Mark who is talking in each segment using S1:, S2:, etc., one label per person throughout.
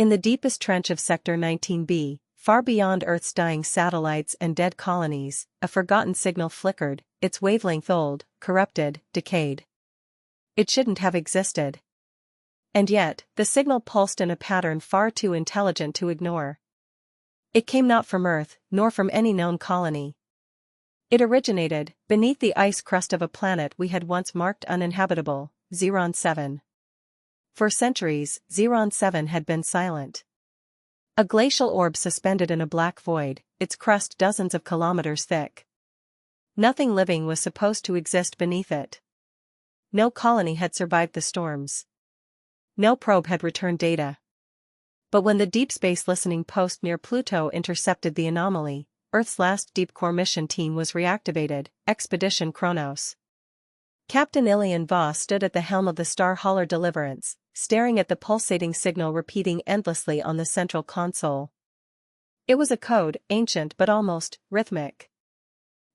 S1: In the deepest trench of Sector 19B, far beyond Earth's dying satellites and dead colonies, a forgotten signal flickered, its wavelength old, corrupted, decayed. It shouldn't have existed. And yet, the signal pulsed in a pattern far too intelligent to ignore. It came not from Earth, nor from any known colony. It originated beneath the ice crust of a planet we had once marked uninhabitable, Xeron 7. For centuries, Xeron 7 had been silent. A glacial orb suspended in a black void, its crust dozens of kilometers thick. Nothing living was supposed to exist beneath it. No colony had survived the storms. No probe had returned data. But when the Deep Space Listening Post near Pluto intercepted the anomaly, Earth's last deep core mission team was reactivated, Expedition Kronos. Captain Ilian Voss stood at the helm of the Star Hauler Deliverance, staring at the pulsating signal repeating endlessly on the central console. It was a code, ancient but almost rhythmic.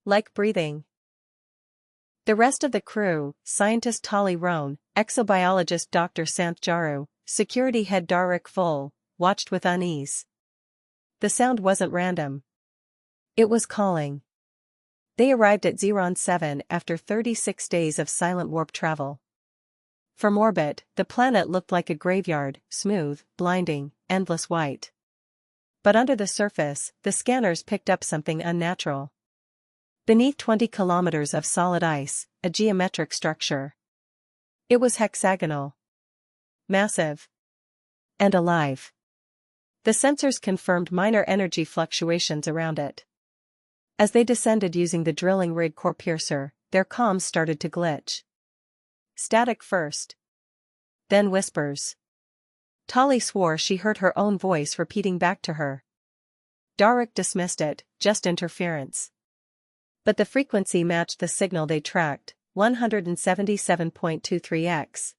S1: Like breathing. The rest of the crew, scientist Tali Roan, exobiologist Dr. Sant Jaru, security head Darik Vol, watched with unease. The sound wasn't random. It was calling. They arrived at Xeron 7 after 36 days of silent warp travel. From orbit, the planet looked like a graveyard, smooth, blinding, endless white. But under the surface, the scanners picked up something unnatural. Beneath 20 kilometers of solid ice, a geometric structure. It was hexagonal. Massive. And alive. The sensors confirmed minor energy fluctuations around it. As they descended using the drilling rig core piercer, their comms started to glitch. Static first. Then whispers. Tali swore she heard her own voice repeating back to her. Darik dismissed it, just interference. But the frequency matched the signal they tracked, 177.23x.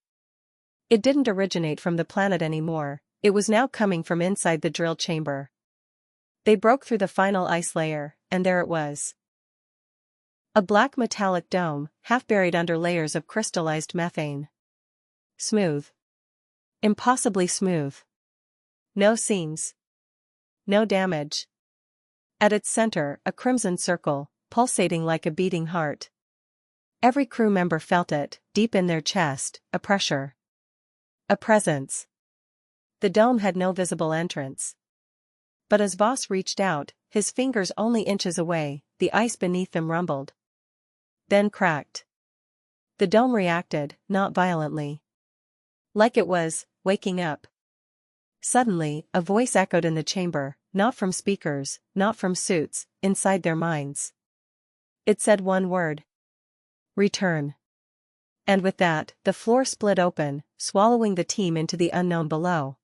S1: It didn't originate from the planet anymore, it was now coming from inside the drill chamber. They broke through the final ice layer, and there it was. A black metallic dome, half buried under layers of crystallized methane. Smooth. Impossibly smooth. No seams. No damage. At its center, a crimson circle, pulsating like a beating heart. Every crew member felt it, deep in their chest, a pressure. A presence. The dome had no visible entrance. But as Voss reached out, his fingers only inches away, the ice beneath them rumbled. Then cracked. The dome reacted, not violently. Like it was waking up. Suddenly, a voice echoed in the chamber, not from speakers, not from suits, inside their minds. It said one word. Return. And with that, the floor split open, swallowing the team into the unknown below.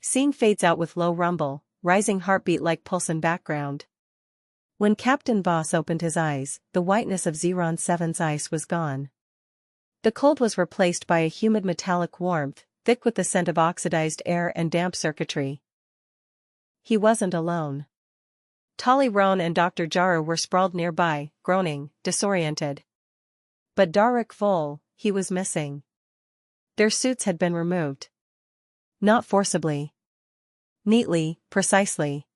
S1: Scene fades out with low rumble, rising heartbeat like pulse in background. When Captain Voss opened his eyes, the whiteness of Xeron 7's ice was gone. The cold was replaced by a humid metallic warmth, thick with the scent of oxidized air and damp circuitry. He wasn't alone. Tali Roan and Dr. Jaru were sprawled nearby, groaning, disoriented. But Darik Vol, he was missing. Their suits had been removed. Not forcibly. Neatly, precisely.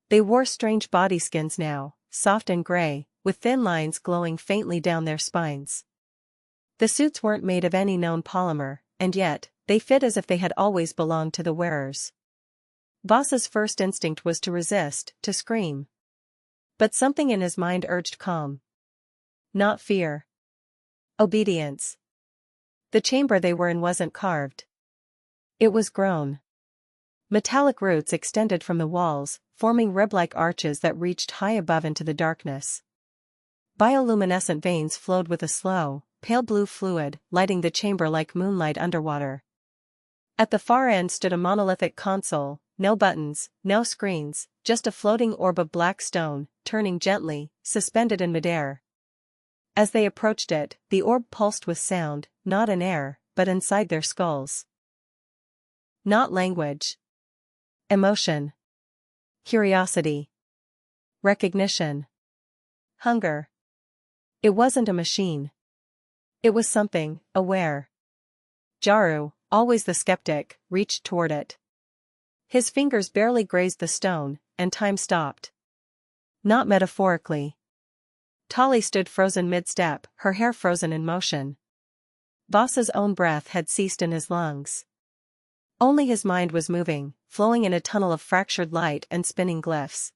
S1: They wore strange body skins now, soft and gray, with thin lines glowing faintly down their spines. The suits weren't made of any known polymer, and yet, they fit as if they had always belonged to the wearers. Voss's first instinct was to resist, to scream. But something in his mind urged calm. Not fear. Obedience. The chamber they were in wasn't carved. It was grown. Metallic roots extended from the walls, forming rib-like arches that reached high above into the darkness. Bioluminescent veins flowed with a slow, pale blue fluid, lighting the chamber like moonlight underwater. At the far end stood a monolithic console, no buttons, no screens, just a floating orb of black stone, turning gently, suspended in midair. As they approached it, the orb pulsed with sound, not in air, but inside their skulls. Not language. Emotion. Curiosity. Recognition. Hunger. It wasn't a machine. It was something, aware. Jaru, always the skeptic, reached toward it. His fingers barely grazed the stone, and time stopped. Not metaphorically. Tali stood frozen mid-step, her hair frozen in motion. Voss's own breath had ceased in his lungs. Only his mind was moving, flowing in a tunnel of fractured light and spinning glyphs.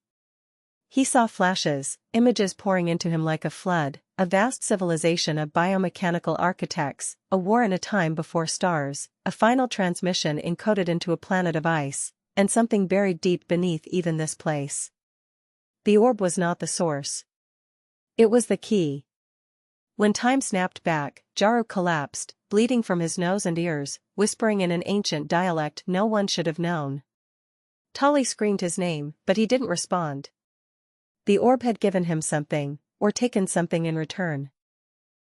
S1: He saw flashes, images pouring into him like a flood, a vast civilization of biomechanical architects, a war in a time before stars, a final transmission encoded into a planet of ice, and something buried deep beneath even this place. The orb was not the source. It was the key. When time snapped back, Jaru collapsed, bleeding from his nose and ears, whispering in an ancient dialect no one should have known. Tali screamed his name, but he didn't respond. The orb had given him something, or taken something in return.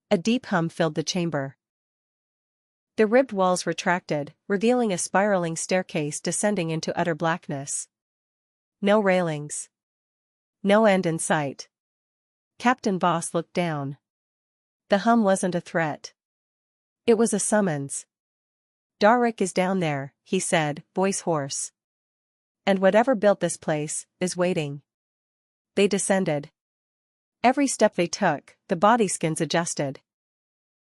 S1: A deep hum filled the chamber. The ribbed walls retracted, revealing a spiraling staircase descending into utter blackness. No railings. No end in sight. Captain Voss looked down. The hum wasn't a threat. It was a summons. "Darik is down there," he said, voice hoarse. "And whatever built this place, is waiting." They descended. Every step they took, the body skins adjusted.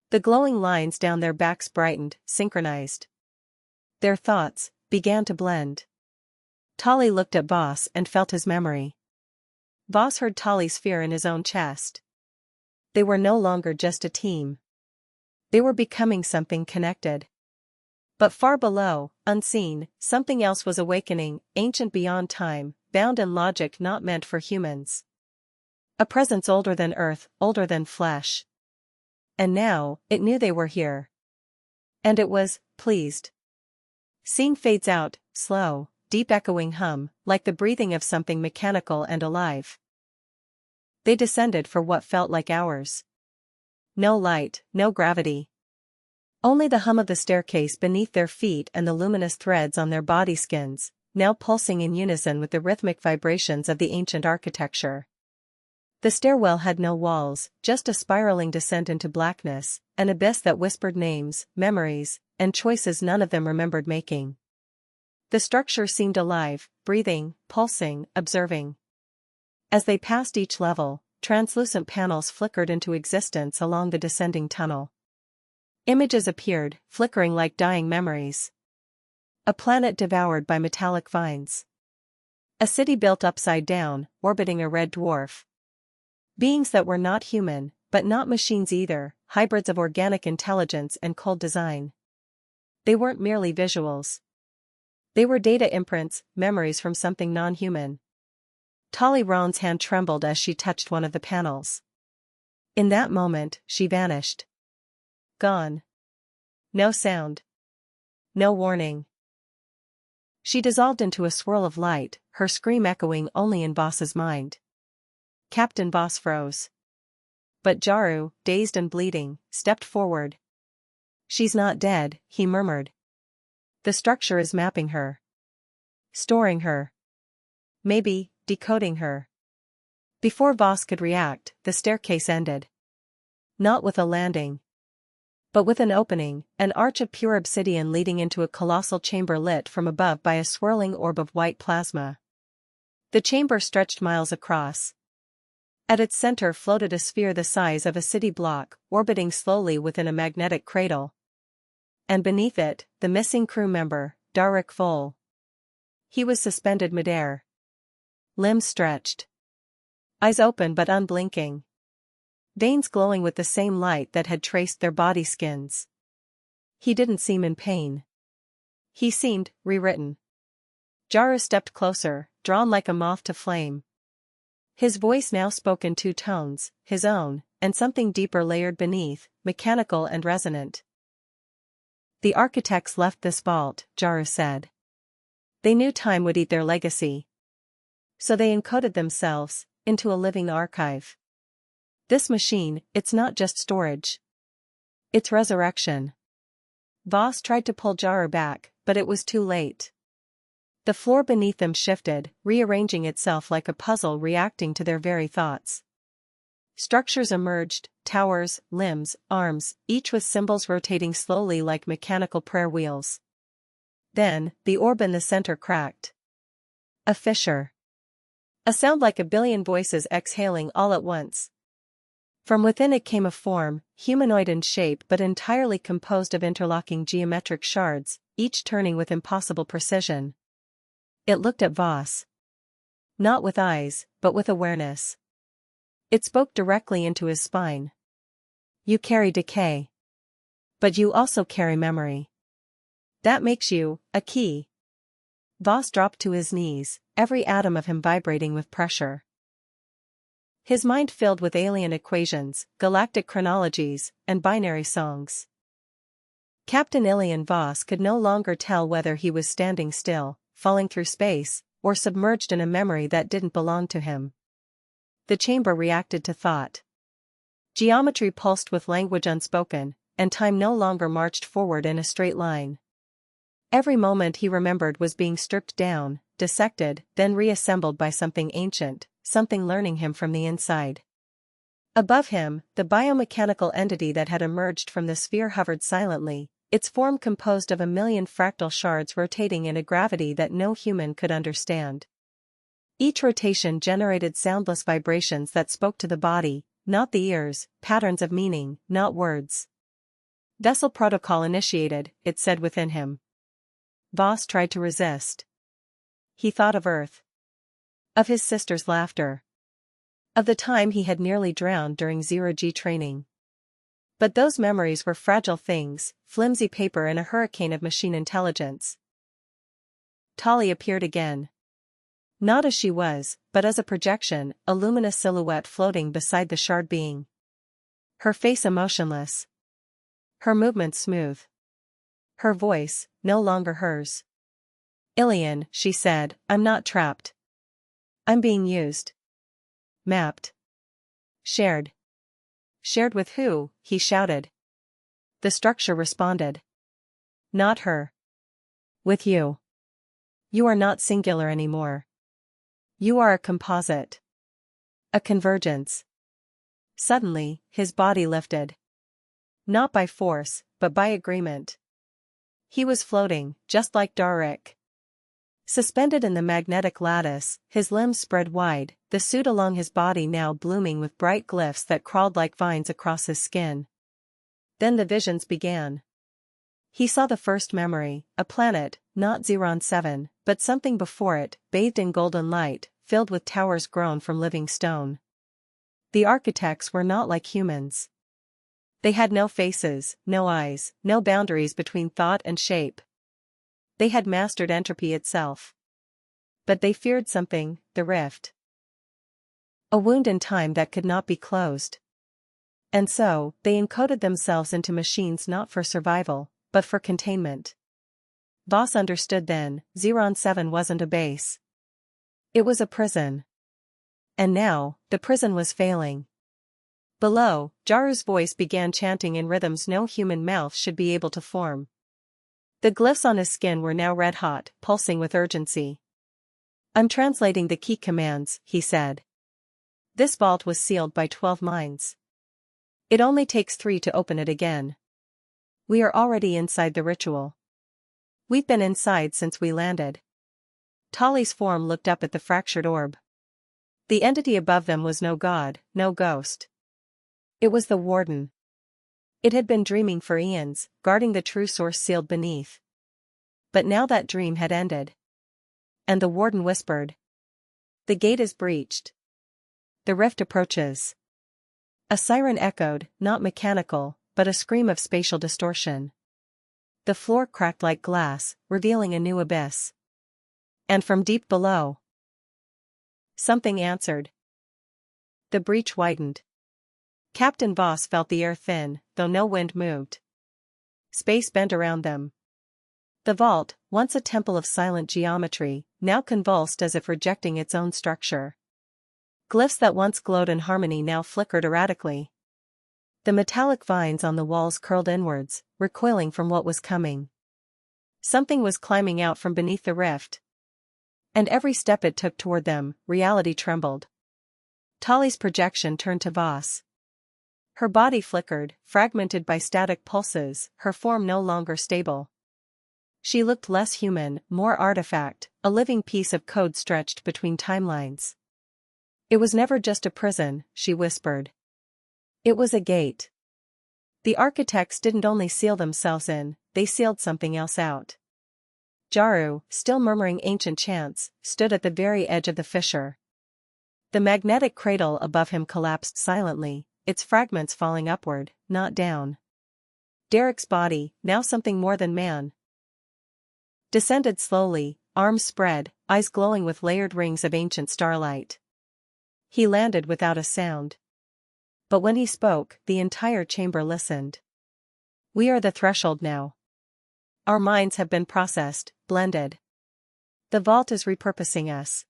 S1: The glowing lines down their backs brightened, synchronized. Their thoughts began to blend. Tali looked at Voss and felt his memory. Voss heard Tali's fear in his own chest. They were no longer just a team. They were becoming something connected. But far below, unseen, something else was awakening, ancient beyond time, bound in logic not meant for humans. A presence older than earth, older than flesh. And now, it knew they were here. And it was pleased. Scene fades out, slow, deep echoing hum, like the breathing of something mechanical and alive. They descended for what felt like hours. No light, no gravity. Only the hum of the staircase beneath their feet and the luminous threads on their body skins, now pulsing in unison with the rhythmic vibrations of the ancient architecture. The stairwell had no walls, just a spiraling descent into blackness, an abyss that whispered names, memories, and choices none of them remembered making. The structure seemed alive, breathing, pulsing, observing. As they passed each level, translucent panels flickered into existence along the descending tunnel. Images appeared, flickering like dying memories. A planet devoured by metallic vines. A city built upside down, orbiting a red dwarf. Beings that were not human, but not machines either, hybrids of organic intelligence and cold design. They weren't merely visuals. They were data imprints, memories from something non-human. Tali Ron's hand trembled as she touched one of the panels. In that moment, she vanished. Gone. No sound. No warning. She dissolved into a swirl of light, her scream echoing only in Voss's mind. Captain Voss froze. But Jaru, dazed and bleeding, stepped forward. "She's not dead," he murmured. "The structure is mapping her. Storing her. Maybe, decoding her." Before Voss could react, the staircase ended. Not with a landing. But with an opening, an arch of pure obsidian leading into a colossal chamber lit from above by a swirling orb of white plasma. The chamber stretched miles across. At its center floated a sphere the size of a city block, orbiting slowly within a magnetic cradle. And beneath it, the missing crew member, Darik Vol. He was suspended midair. Limbs stretched. Eyes open but unblinking. Veins glowing with the same light that had traced their body skins. He didn't seem in pain. He seemed rewritten. Jaru stepped closer, drawn like a moth to flame. His voice now spoke in two tones, his own, and something deeper layered beneath, mechanical and resonant. "The architects left this vault," Jaru said. "They knew time would eat their legacy. So they encoded themselves into a living archive. This machine, it's not just storage. It's resurrection." Voss tried to pull Jaru back, but it was too late. The floor beneath them shifted, rearranging itself like a puzzle reacting to their very thoughts. Structures emerged, towers, limbs, arms, each with symbols rotating slowly like mechanical prayer wheels. Then, the orb in the center cracked. A fissure. A sound like a billion voices exhaling all at once. From within it came a form, humanoid in shape but entirely composed of interlocking geometric shards, each turning with impossible precision. It looked at Voss. Not with eyes, but with awareness. It spoke directly into his spine. You carry decay. But you also carry memory. That makes you a key. Voss dropped to his knees, every atom of him vibrating with pressure. His mind filled with alien equations, galactic chronologies, and binary songs. Captain Ilian Voss could no longer tell whether he was standing still, falling through space, or submerged in a memory that didn't belong to him. The chamber reacted to thought. Geometry pulsed with language unspoken, and time no longer marched forward in a straight line. Every moment he remembered was being stripped down, dissected, then reassembled by something ancient, something learning him from the inside. Above him, the biomechanical entity that had emerged from the sphere hovered silently, its form composed of a million fractal shards rotating in a gravity that no human could understand. Each rotation generated soundless vibrations that spoke to the body, not the ears, patterns of meaning, not words. Vessel protocol initiated, it said within him. Voss tried to resist. He thought of Earth. Of his sister's laughter. Of the time he had nearly drowned during zero-G training. But those memories were fragile things, flimsy paper in a hurricane of machine intelligence. Tali appeared again. Not as she was, but as a projection, a luminous silhouette floating beside the shard being. Her face emotionless. Her movements smooth. Her voice, no longer hers. Ilian, she said, I'm not trapped. I'm being used. Mapped. Shared. Shared with who? He shouted. The structure responded. Not her. With you. You are not singular anymore. You are a composite. A convergence. Suddenly, his body lifted. Not by force, but by agreement. He was floating, just like Darik. Suspended in the magnetic lattice, his limbs spread wide, the suit along his body now blooming with bright glyphs that crawled like vines across his skin. Then the visions began. He saw the first memory, a planet, not Xeron 7, but something before it, bathed in golden light, filled with towers grown from living stone. The architects were not like humans. They had no faces, no eyes, no boundaries between thought and shape. They had mastered entropy itself. But they feared something, the rift. A wound in time that could not be closed. And so, they encoded themselves into machines not for survival, but for containment. Voss understood then, Xeron 7 wasn't a base. It was a prison. And now, the prison was failing. Below, Jaru's voice began chanting in rhythms no human mouth should be able to form. The glyphs on his skin were now red-hot, pulsing with urgency. I'm translating the key commands, he said. This vault was sealed by 12 minds. It only takes 3 to open it again. We are already inside the ritual. We've been inside since we landed. Tali's form looked up at the fractured orb. The entity above them was no god, no ghost. It was the warden. It had been dreaming for eons, guarding the true source sealed beneath. But now that dream had ended. And the warden whispered. The gate is breached. The rift approaches. A siren echoed, not mechanical, but a scream of spatial distortion. The floor cracked like glass, revealing a new abyss. And from deep below, something answered. The breach widened. Captain Voss felt the air thin, though no wind moved. Space bent around them. The vault, once a temple of silent geometry, now convulsed as if rejecting its own structure. Glyphs that once glowed in harmony now flickered erratically. The metallic vines on the walls curled inwards, recoiling from what was coming. Something was climbing out from beneath the rift. And every step it took toward them, reality trembled. Tali's projection turned to Voss. Her body flickered, fragmented by static pulses, her form no longer stable. She looked less human, more artifact, a living piece of code stretched between timelines. It was never just a prison, she whispered. It was a gate. The architects didn't only seal themselves in, they sealed something else out. Jaru, still murmuring ancient chants, stood at the very edge of the fissure. The magnetic cradle above him collapsed silently, its fragments falling upward, not down. Derek's body, now something more than man, descended slowly, arms spread, eyes glowing with layered rings of ancient starlight. He landed without a sound. But when he spoke, the entire chamber listened. We are the threshold now. Our minds have been processed, blended. The vault is repurposing us.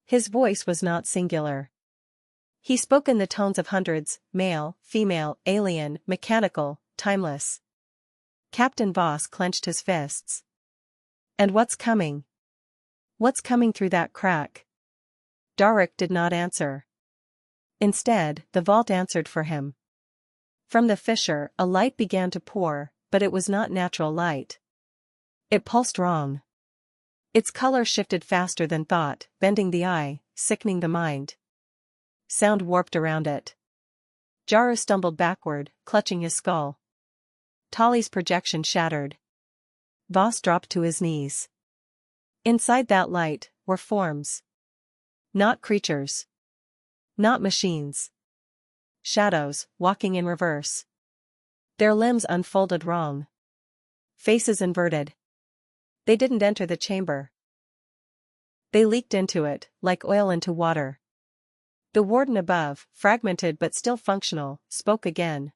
S1: His voice was not singular. He spoke in the tones of hundreds, male, female, alien, mechanical, timeless. Captain Voss clenched his fists. And what's coming? What's coming through that crack? Daruk did not answer. Instead, the vault answered for him. From the fissure, a light began to pour, but it was not natural light. It pulsed wrong. Its color shifted faster than thought, bending the eye, sickening the mind. Sound warped around it. Jaru stumbled backward, clutching his skull. Tali's projection shattered. Voss dropped to his knees. Inside that light were forms. Not creatures. Not machines. Shadows, walking in reverse. Their limbs unfolded wrong. Faces inverted. They didn't enter the chamber. They leaked into it, like oil into water. The warden above, fragmented but still functional, spoke again.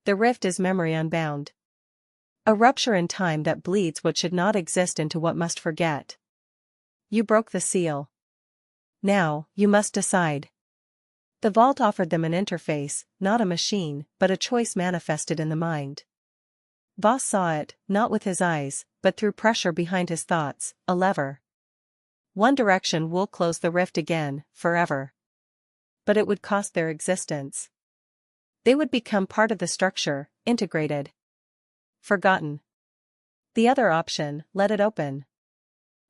S1: The rift is memory unbound. A rupture in time that bleeds what should not exist into what must forget. You broke the seal. Now, you must decide. The vault offered them an interface, not a machine, but a choice manifested in the mind. Voss saw it, not with his eyes, but through pressure behind his thoughts, a lever. One direction will close the rift again, forever. But it would cost their existence. They would become part of the structure, integrated. Forgotten. The other option, let it open.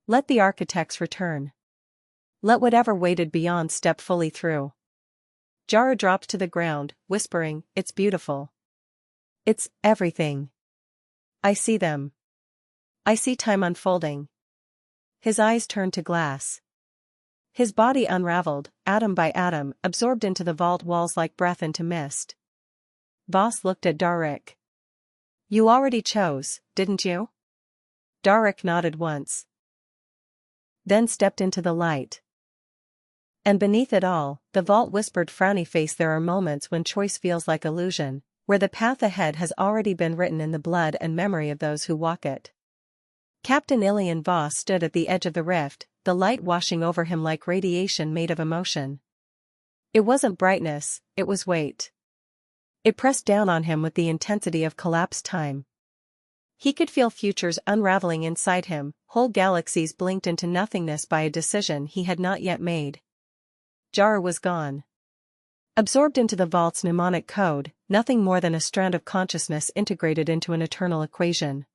S1: Let the architects return. Let whatever waited beyond step fully through. Jaru dropped to the ground, whispering, "It's beautiful. It's everything. I see them. I see time unfolding." His eyes turned to glass. His body unraveled, atom by atom, absorbed into the vault walls like breath into mist. Voss looked at Daruk. "You already chose, didn't you?" Daruk nodded once. Then stepped into the light. And beneath it all, the vault whispered, "Frowny face, there are moments when choice feels like illusion, where the path ahead has already been written in the blood and memory of those who walk it." Captain Ilian Voss stood at the edge of the rift, the light washing over him like radiation made of emotion. It wasn't brightness, it was weight. It pressed down on him with the intensity of collapsed time. He could feel futures unraveling inside him, whole galaxies blinked into nothingness by a decision he had not yet made. Jaru was gone. Absorbed into the vault's mnemonic code, nothing more than a strand of consciousness integrated into an eternal equation.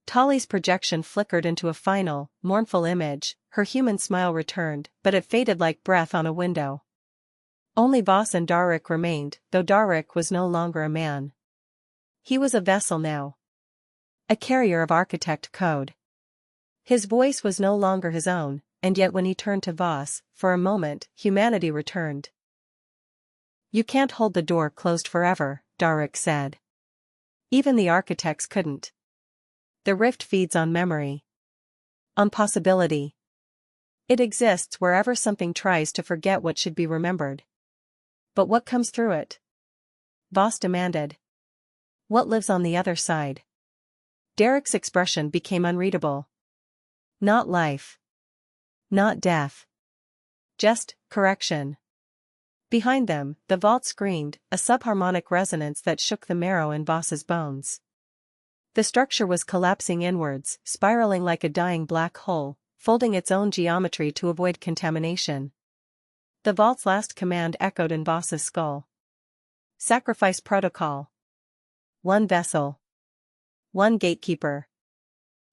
S1: Tali's projection flickered into a final, mournful image, her human smile returned, but it faded like breath on a window. Only Voss and Daruk remained, though Daruk was no longer a man. He was a vessel now. A carrier of architect code. His voice was no longer his own, and yet when he turned to Voss, for a moment, humanity returned. "You can't hold the door closed forever," Daruk said. "Even the architects couldn't. The rift feeds on memory. On possibility. It exists wherever something tries to forget what should be remembered. But what comes through it?" Voss demanded. "What lives on the other side?" Derek's expression became unreadable. Not life. Not death. Just correction. Behind them, the vault screamed, a subharmonic resonance that shook the marrow in Voss's bones. The structure was collapsing inwards, spiraling like a dying black hole, folding its own geometry to avoid contamination. The vault's last command echoed in Voss's skull. Sacrifice protocol. One vessel. One gatekeeper.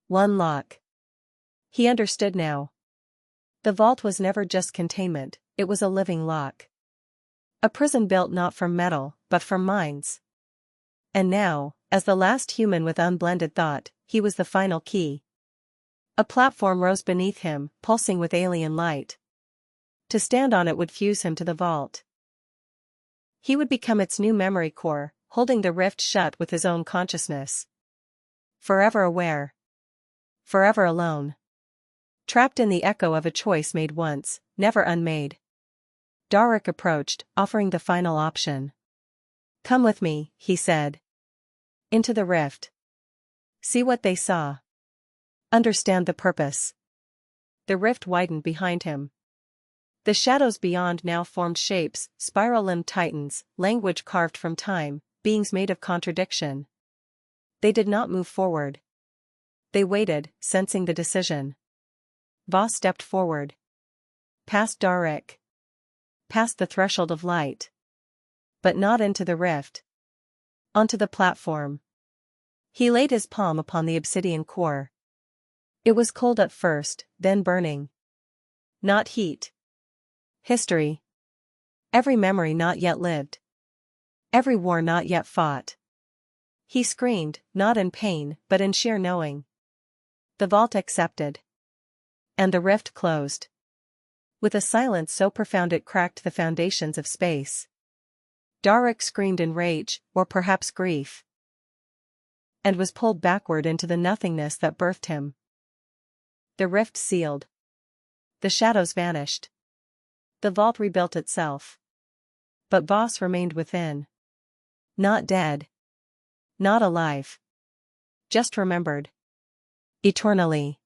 S1: One lock. He understood now. The vault was never just containment, it was a living lock. A prison built not from metal, but from minds. And now, as the last human with unblended thought, he was the final key. A platform rose beneath him, pulsing with alien light. To stand on it would fuse him to the vault. He would become its new memory core, holding the rift shut with his own consciousness. Forever aware. Forever alone. Trapped in the echo of a choice made once, never unmade. Darek approached, offering the final option. "Come with me," he said. "Into the rift. See what they saw. Understand the purpose." The rift widened behind him. The shadows beyond now formed shapes, spiral-limbed titans, language carved from time, beings made of contradiction. They did not move forward. They waited, sensing the decision. Voss stepped forward. Past Darek. Past the threshold of light. But not into the rift. Onto the platform. He laid his palm upon the obsidian core. It was cold at first, then burning. Not heat. History. Every memory not yet lived. Every war not yet fought. He screamed, not in pain, but in sheer knowing. The vault accepted. And the rift closed. With a silence so profound it cracked the foundations of space. Darek screamed in rage, or perhaps grief. And was pulled backward into the nothingness that birthed him. The rift sealed. The shadows vanished. The vault rebuilt itself. But Voss remained within. Not dead. Not alive. Just remembered. Eternally.